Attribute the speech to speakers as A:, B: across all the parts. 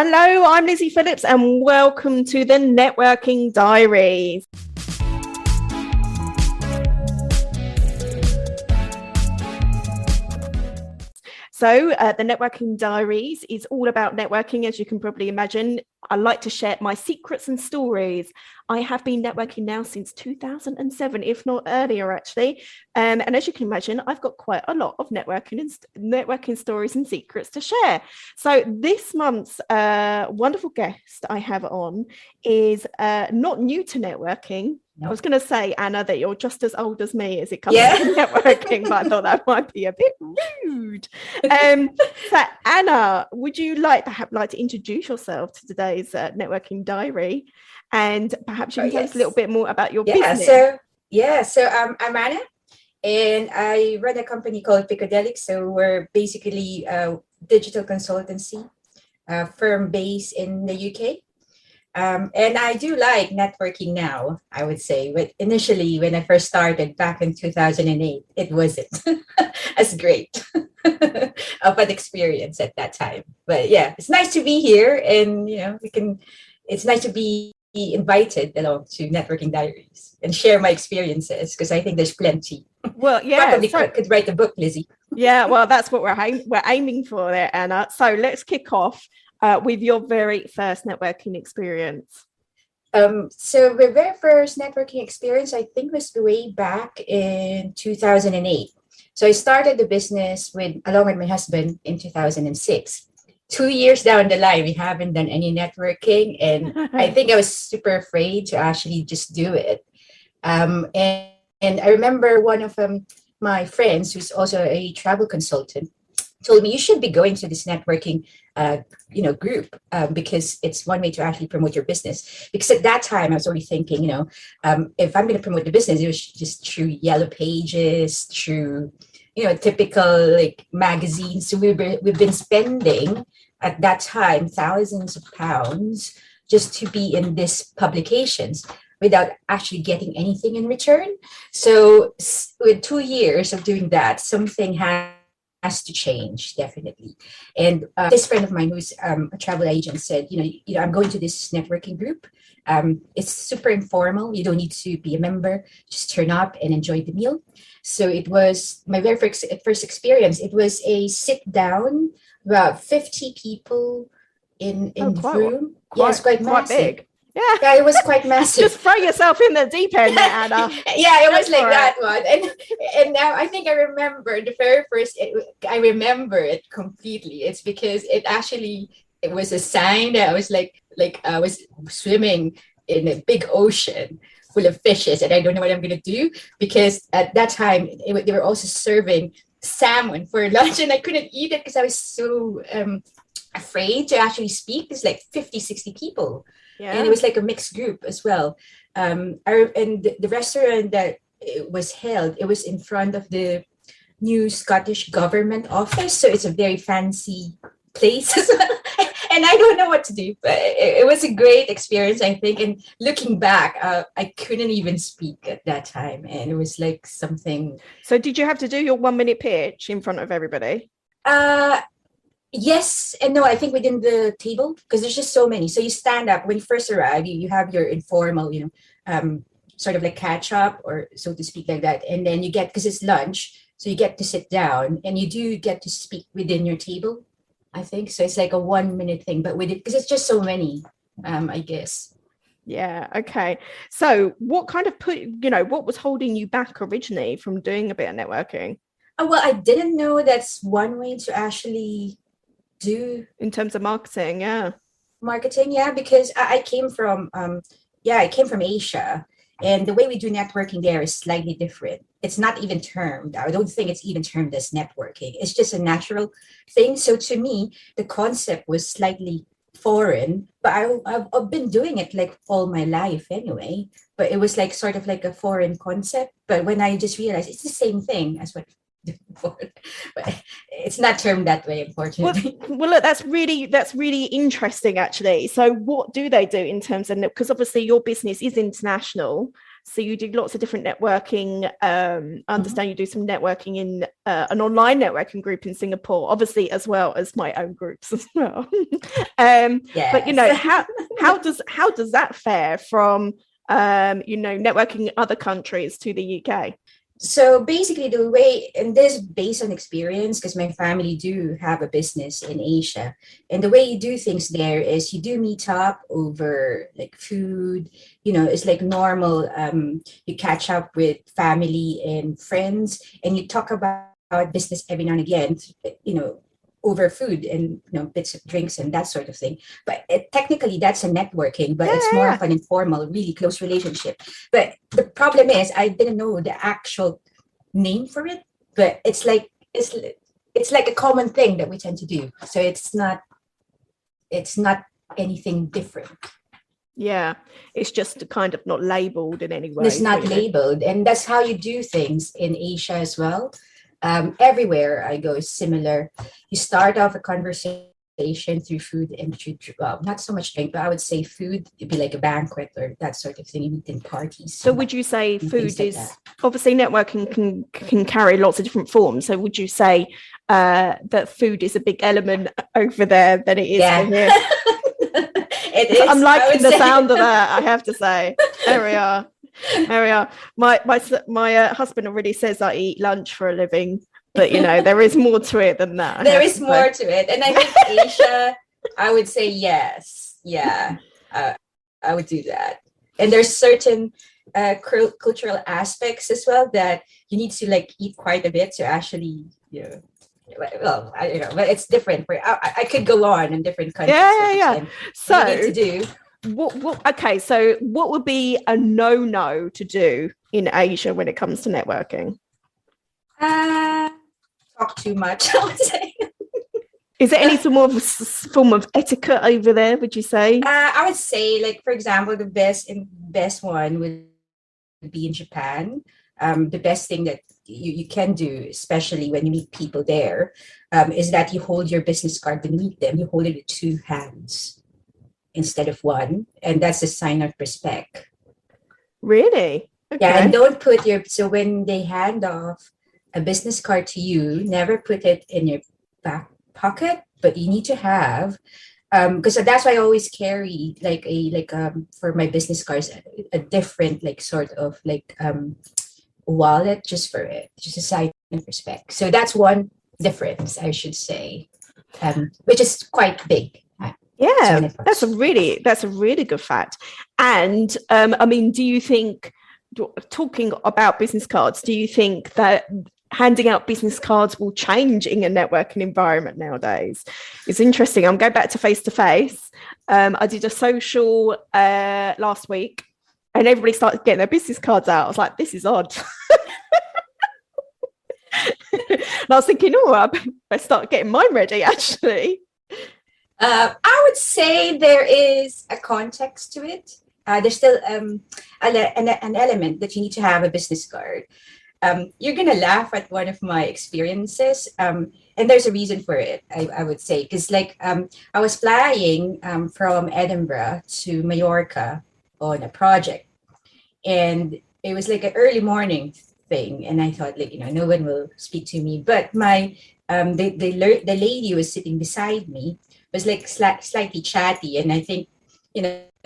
A: Hello, I'm Lizzie Phillips and welcome to the Networking Diaries. So the Networking Diaries is all about networking, as you can probably imagine. I like to share my secrets and stories. I have been networking now since 2007, if not earlier, actually. And as you can imagine, I've got quite a lot of networking stories and secrets to share. So this month's wonderful guest I have on is not new to networking. I was going to say, Anna, that you're just as old as me as it comes to networking, but I thought that might be a bit rude. So, Anna, would you like to introduce yourself to today's networking diary, and perhaps you can tell us a little bit more about your business?
B: So I'm Anna, and I run a company called Picodelic. So we're basically a digital consultancy firm based in the UK. And I do like networking now, I would say. But initially, when I first started back in 2008, it wasn't as great of an experience at that time. But yeah, it's nice to be here. And, it's nice to be invited along to Networking Diaries and share my experiences, because I think there's plenty.
A: Well, yeah.
B: Probably could write a book, Lizzie.
A: Yeah, well, that's what we're aiming for there, Anna. So let's kick off with your very first networking experience.
B: So my very first networking experience, I think, was way back in 2008. So I started the business along with my husband in 2006. 2 years down the line, we haven't done any networking, and I think I was super afraid to actually just do it. And I remember one of my friends, who's also a travel consultant, told me, you should be going to this networking group, because it's one way to actually promote your business. Because at that time I was already thinking, if I'm going to promote the business, it was just through Yellow Pages, through typical like magazines. So we've been spending at that time thousands of pounds just to be in these publications without actually getting anything in return. So with 2 years of doing that, something has to change, definitely. And this friend of mine who's a travel agent said, I'm going to this networking group. It's super informal. You don't need to be a member. Just turn up and enjoy the meal. So it was my very first experience. It was a sit down, about 50 people in the room. It's quite massive.
A: Big.
B: Yeah, it was quite massive.
A: Just throw yourself in the deep end, Anna.
B: Yeah, it was like that one. And now I think I remember the very first. I remember it completely. It's because it was a sign that I was like I was swimming in a big ocean full of fishes, and I don't know what I'm gonna do, because at that time they were also serving salmon for lunch, and I couldn't eat it because I was so afraid to actually speak. It's like 50, 60 people. Yeah. And it was like a mixed group as well. And the restaurant that it was held, it was in front of the new Scottish government office. So it's a very fancy place as well. And I don't know what to do, but it was a great experience, I think. And looking back, I couldn't even speak at that time. And it was like something.
A: So did you have to do your 1 minute pitch in front of everybody?
B: Yes and no. I think within the table, because there's just so many. So you stand up when you first arrive. You have your informal, sort of like catch up, or so to speak, like that. And then you get, because it's lunch, so you get to sit down, and you do get to speak within your table, I think. So it's like a 1 minute thing, but with it, because it's just so many, I guess.
A: Yeah. Okay. So what kind of what was holding you back originally from doing a bit of networking?
B: Oh, well, I didn't know that's one way to actually do
A: in terms of marketing.
B: Because I came from Asia, and the way we do networking there is slightly different. It's not even termed. I don't think it's even termed as networking. It's just a natural thing. So to me, the concept was slightly foreign, but I've been doing it like all my life anyway. But it was like sort of like a foreign concept. But when I just realized it's the same thing as what before, but it's not termed that way, unfortunately.
A: Well, look, that's really interesting, actually. So what do they do in terms of, because obviously your business is international, So you do lots of different networking. I understand you do some networking in an online networking group in Singapore, obviously, as well as my own groups as well.
B: Yes.
A: But, you know, how does that fare from, you know, networking in other countries to the UK?
B: So basically the way, and this is based on experience because my family do have a business in Asia. And the way you do things there is you do meet up over like food, you know, it's like normal. You catch up with family and friends and you talk about business every now and again, you know, over food and, you know, bits of drinks and that sort of thing. But technically that's a networking, but it's more of an informal, really close relationship. But the problem is I didn't know the actual name for it, but it's like a common thing that we tend to do. So it's not anything different.
A: Yeah, it's just kind of not labeled in any way.
B: It's not labeled, and that's how you do things in Asia as well. Everywhere I go is similar. You start off a conversation through food and well, not so much drink, but I would say food. It'd be like a banquet or that sort of thing. You meet in parties.
A: So would you say food is obviously networking can carry lots of different forms? So would you say that food is a big element over there than it is over here?
B: It is.
A: I'm liking the sound of that, I have to say. There we are. My husband already says I eat lunch for a living, but you know there is more to it than that.
B: There is more to it, and I think Asia, I would say yes, yeah, I would do that. And there's certain cultural aspects as well that you need to like eat quite a bit to actually, you know. Well, I don't know, but it's different. I could go on in different countries.
A: Yeah. So
B: you need to do.
A: Okay, so what would be a no to do in Asia when it comes to networking?
B: Talk too much, I would say.
A: Is there any form of etiquette over there, would you say?
B: I would say, like, for example, the best one would be in Japan. The best thing that you can do, especially when you meet people there, is that you hold your business card when you meet them. You hold it with two hands instead of one, and that's a sign of respect.
A: Really? Okay.
B: Yeah, and don't put so when they hand off a business card to you, never put it in your back pocket, but you need to have because that's why I always carry for my business cards a different like sort of like wallet just for it, just a sign of respect. So that's one difference, I should say, which is quite big.
A: Yeah, that's a really good fact. And I mean, do you think, talking about business cards, do you think that handing out business cards will change in a networking environment nowadays? It's interesting. I'm going back to face. I did a social last week and everybody started getting their business cards out. I was like, this is odd. And I was thinking, I better start getting mine ready, actually.
B: I would say there is a context to it. There's still an element that you need to have a business card. You're going to laugh at one of my experiences. And there's a reason for it, I would say. Because I was flying from Edinburgh to Mallorca on a project. And it was like an early morning thing. And I thought, no one will speak to me. But the lady who was sitting beside me was like slightly chatty, and I think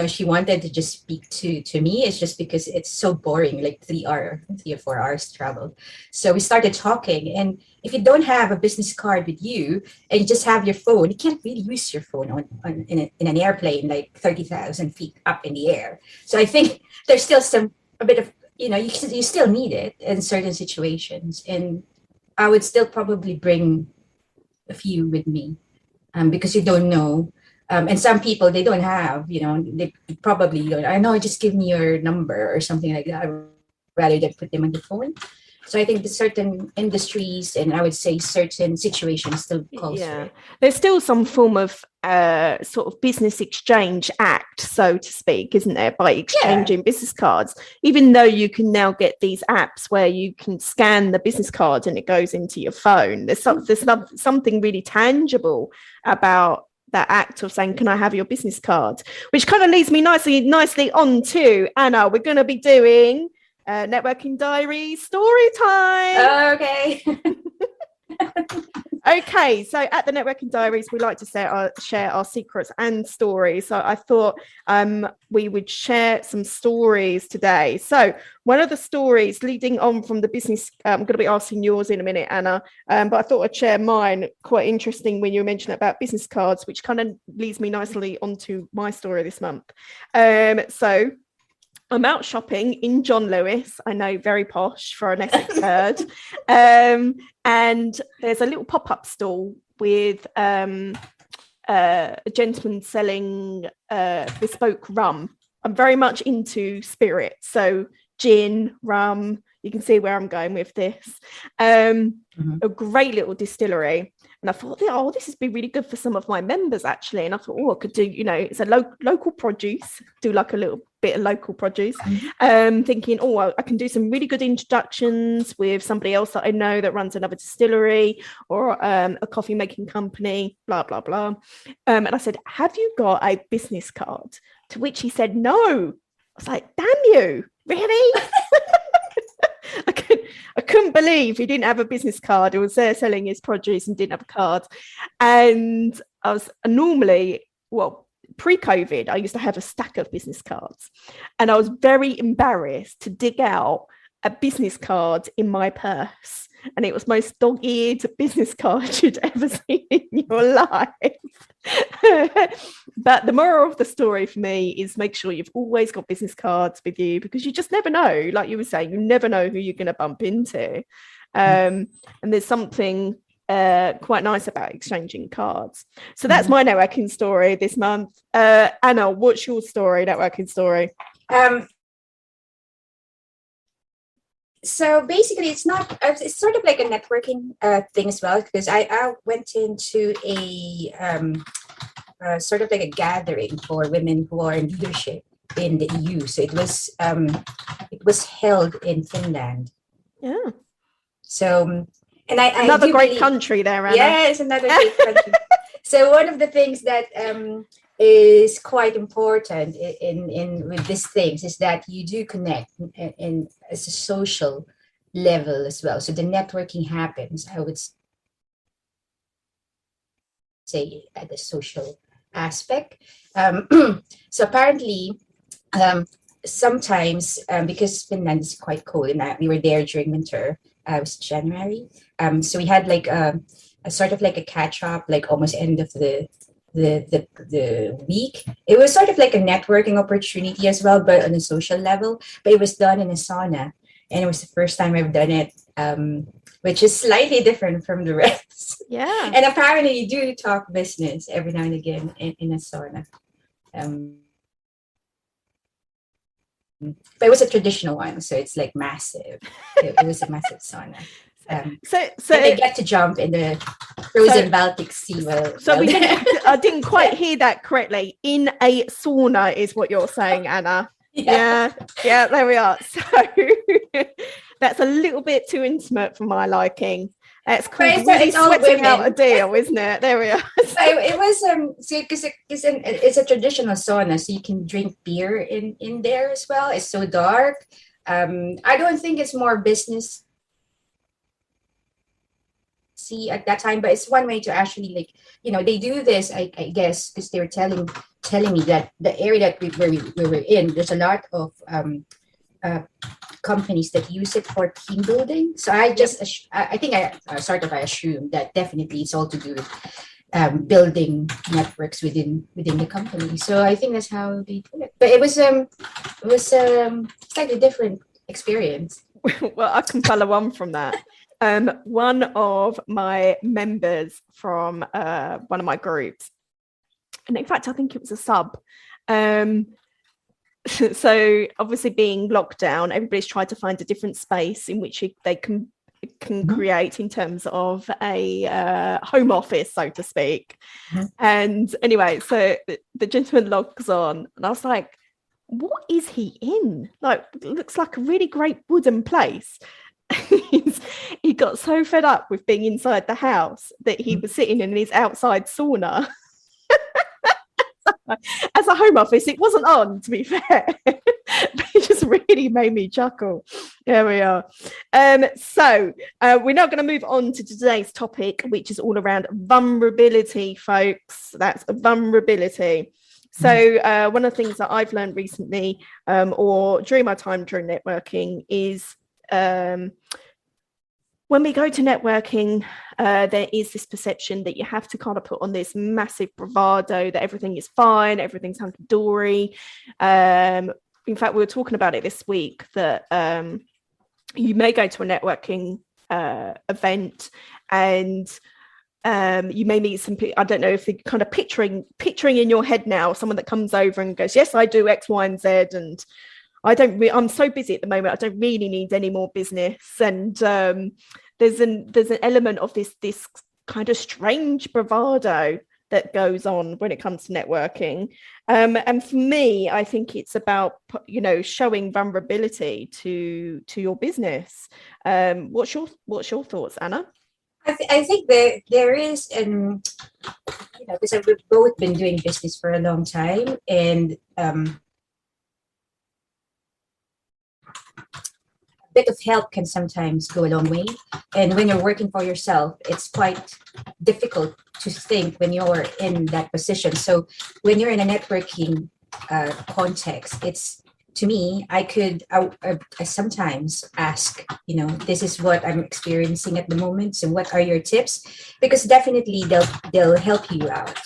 B: she wanted to just speak to me. It's just because it's so boring, like 3 or 4 hours travel. So we started talking, and if you don't have a business card with you and you just have your phone, you can't really use your phone in an airplane like 30,000 feet up in the air. So I think there's still a bit of you still need it in certain situations, and I would still probably bring a few with me. Because you don't know. And some people, they don't have, they probably don't. I know, just give me your number or something like that, rather than put them on the phone. So I think the certain industries and I would say certain situations still calls for it.
A: There's still some form of sort of business exchange act, so to speak, isn't there, by exchanging business cards, even though you can now get these apps where you can scan the business card and it goes into your phone. There's something really tangible about that act of saying, can I have your business card? Which kind of leads me nicely on to Anna. We're going to be doing Networking Diaries story time.
B: Okay.
A: Okay, so at the Networking Diaries, we like to share our secrets and stories. So I thought we would share some stories today. So one of the stories leading on from the business, I'm going to be asking yours in a minute, Anna, but I thought I'd share mine. Quite interesting when you mentioned about business cards, which kind of leads me nicely onto my story this month. So I'm out shopping in John Lewis. I know, very posh for an Essex bird. And there's a little pop-up stall with a gentleman selling bespoke rum. I'm very much into spirits, so gin, rum. You can see where I'm going with this. A great little distillery. And I thought, oh, this would be really good for some of my members, actually. And I thought, I could do, it's a local produce, do like a little bit of local produce. Thinking, I can do some really good introductions with somebody else that I know that runs another distillery or a coffee making company, blah, blah, blah. And I said, have you got a business card? To which he said, no. I was like, damn you, really? I couldn't believe he didn't have a business card. He was there selling his produce and didn't have a card. And I was pre-COVID, I used to have a stack of business cards. And I was very embarrassed to dig out a business card in my purse. And it was the most dog-eared business card you'd ever seen in your life. But the moral of the story for me is make sure you've always got business cards with you, because you just never know. Like you were saying, you never know who you're going to bump into. And there's something quite nice about exchanging cards. So that's my networking story this month. Anna, what's your networking story?
B: So basically, it's sort of like a networking thing as well, because I went into a sort of like a gathering for women who are in leadership in the EU. So it was held in Finland.
A: Yeah.
B: So, and I
A: another great country there, Anna.
B: Yeah, it's another great country. So one of the things that is quite important in with these things is that you do connect in as a social level as well. So the networking happens, I would say, at the social aspect. So apparently, sometimes because Finland is quite cold, and we were there during winter. It was January. So we had like a sort of like a catch up, like almost end of the week. It was sort of like a networking opportunity as well, but on a social level. But it was done in a sauna, and it was the first time I've done it, which is slightly different from the rest.
A: Yeah.
B: And apparently you do talk business every now and again in a sauna. But it was a traditional one, so it's like massive. It was a massive sauna. So they get to jump in the frozen Baltic Sea.
A: I didn't quite hear that correctly. In a sauna is what you're saying, Anna. Yeah, there we are. So that's a little bit too intimate for my liking. It's called really sweating out a deal, isn't it? There we are.
B: So it was because it's a traditional sauna, so you can drink beer in there as well. It's so dark. I don't think it's more business at that time, but it's one way to actually, like, they do this, I guess, because they were telling me that the area that we were in, there's a lot of companies that use it for team building. So I think I assumed that definitely it's all to do with building networks within the company. So I think that's how they do it. But it was slightly different experience.
A: Well, I can follow on from that. One of my members from one of my groups, and in fact, I think it was a sub. So obviously being locked down, everybody's tried to find a different space in which they can create in terms of a home office, so to speak. And anyway, so the gentleman logs on, and I was like, what is he in? Like, it looks like a really great wooden place. He got so fed up with being inside the house that he was sitting in his outside sauna. As a home office, it wasn't on, to be fair. It just really made me chuckle. There we are. So we're now going to move on to today's topic, which is all around vulnerability, folks. That's vulnerability. So one of the things that I've learned recently, or during my time during networking, is when we go to networking, there is this perception that you have to kind of put on this massive bravado that everything is fine, everything's hunky-dory. In fact, we were talking about it this week that you may go to a networking event and you may meet some people. I don't know if you're kind of picturing in your head now someone that comes over and goes, yes, I do X, Y, and Z, and I'm so busy at the moment, I don't really need any more business. And there's an element of this kind of strange bravado that goes on when it comes to networking. And for me, I think it's about, showing vulnerability to your business. What's your thoughts, Anna?
B: I think there is, because we've both been doing business for a long time, and a bit of help can sometimes go a long way. And when you're working for yourself, it's quite difficult to think when you're in that position. So when you're in a networking context, it's, to me, I sometimes ask, this is what I'm experiencing at the moment. So what are your tips? Because definitely they'll help you out.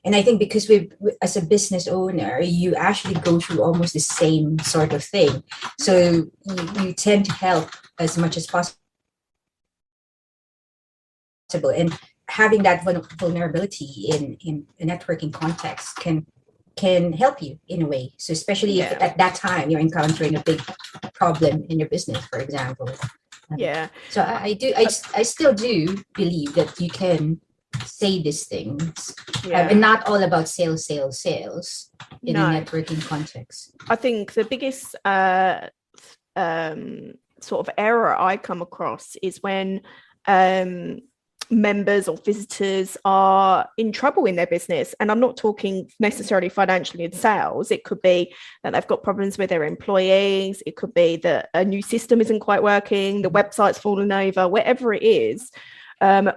B: And I think because as a business owner, you actually go through almost the same sort of thing. So you tend to help as much as possible. And having that vulnerability in a networking context can help you in a way. So especially if at that time you're encountering a big problem in your business, for example. So I still do believe that you can say these things, and not all about sales in a networking context.
A: I think the biggest sort of error I come across is when members or visitors are in trouble in their business. And I'm not talking necessarily financially in sales. It could be that they've got problems with their employees. It could be that a new system isn't quite working, the website's fallen over, whatever it is.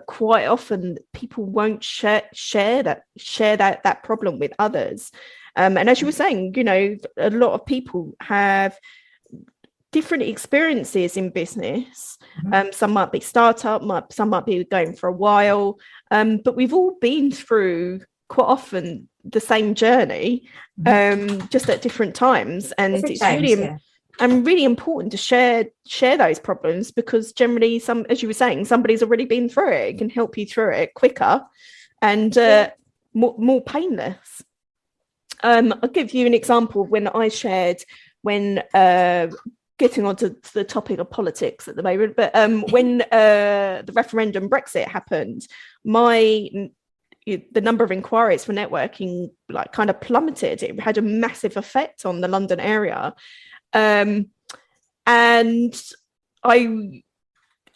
A: Quite often people won't share that problem with others. And as you were saying, a lot of people have different experiences in business. Some might be startup, some might be going for a while, but we've all been through quite often the same journey, just at different times. And really important to share those problems, because generally, as you were saying, somebody's already been through it. It can help you through it quicker and more painless. I'll give you an example of when I shared getting onto the topic of politics at the moment, but when the referendum Brexit happened, the number of inquiries for networking kind of plummeted. It had a massive effect on the London area. And I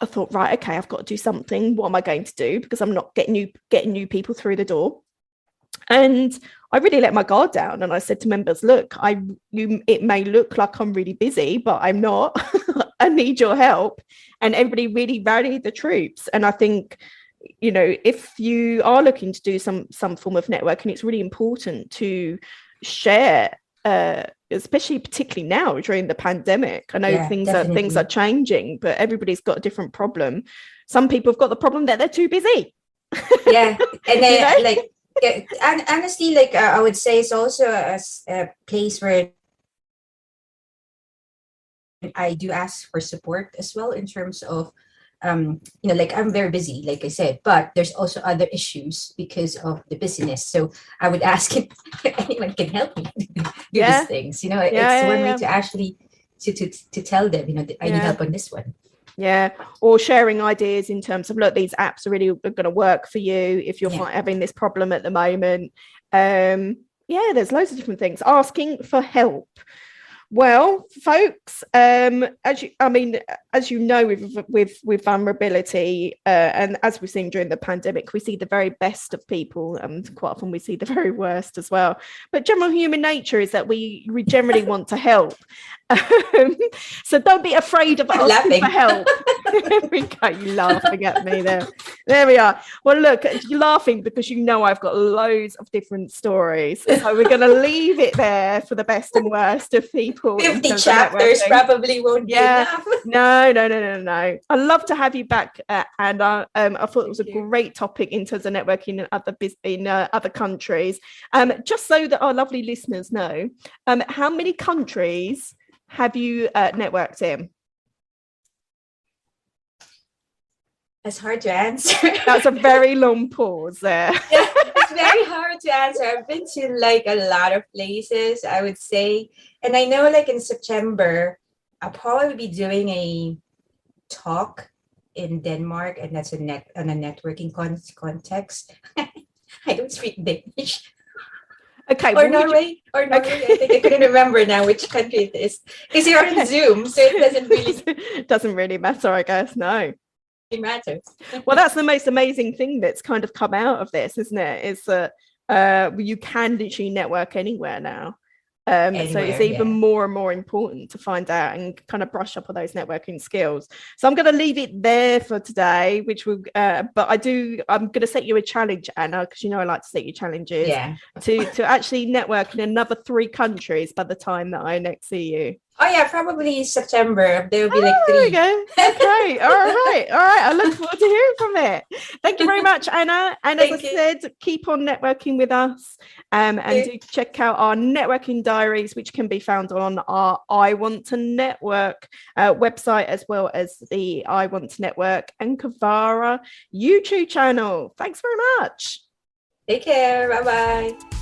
A: thought, right, okay, I've got to do something. What am I going to do? Because I'm not getting new people through the door. And I really let my guard down, and I said to members, look, it may look like I'm really busy, but I'm not. I need your help. And everybody really rallied the troops. And I think, if you are looking to do some form of networking, it's really important to share, especially particularly now during the pandemic. I know things are changing, but everybody's got a different problem. Some people have got the problem that they're too busy.
B: And then and honestly, I would say it's also a place where I do ask for support as well, in terms of I'm very busy, like I said, but there's also other issues because of the busyness. So I would ask if anyone can help me do these things. It's one way to actually to tell them, I need help on this one.
A: Or sharing ideas in terms of, look, these apps are really going to work for you if you're having this problem at the moment. There's loads of different things. Asking for help. Well, folks, as you know, with vulnerability, and as we've seen during the pandemic, we see the very best of people, and quite often we see the very worst as well. But general human nature is that we generally want to help. So don't be afraid of asking for help. There we go. You laughing at me there. There we are. Well, look, you're laughing because you know I've got loads of different stories. So we're going to leave it there for the best and worst of people.
B: 50 chapters probably won't be enough.
A: No. I'd love to have you back, Anna. I thought it was a great topic in terms of networking in other countries. Just so that our lovely listeners know, how many countries have you networked in?
B: That's hard to answer.
A: That's a very long pause there.
B: Yeah, it's very hard to answer. I've been to like a lot of places, I would say. And I know like in September, I'll probably be doing a talk in Denmark, and that's on a networking context. I don't speak Danish.
A: Okay.
B: Or Norway. Okay. I think I couldn't remember now which country it is. Because you're on Zoom, so it
A: doesn't really matter, I guess. No.
B: It matters.
A: Well, that's the most amazing thing that's kind of come out of this, isn't it? Is that you can literally network anywhere now. So it's even more and more important to find out and kind of brush up on those networking skills. So I'm going to leave it there for today, but I'm going to set you a challenge, Anna, because you know I like to set you challenges.
B: Yeah.
A: To actually network in another 3 countries by the time that I next see you.
B: Oh yeah, probably September. There will be like 3.
A: There we go. Okay. All right. I look forward to hearing from it. Thank you very much, Anna. And as I said, keep on networking with us, and do check out our networking diaries, which can be found on our I Want to Network website, as well as the I Want to Network and Kavara YouTube channel. Thanks very much.
B: Take care. Bye-bye.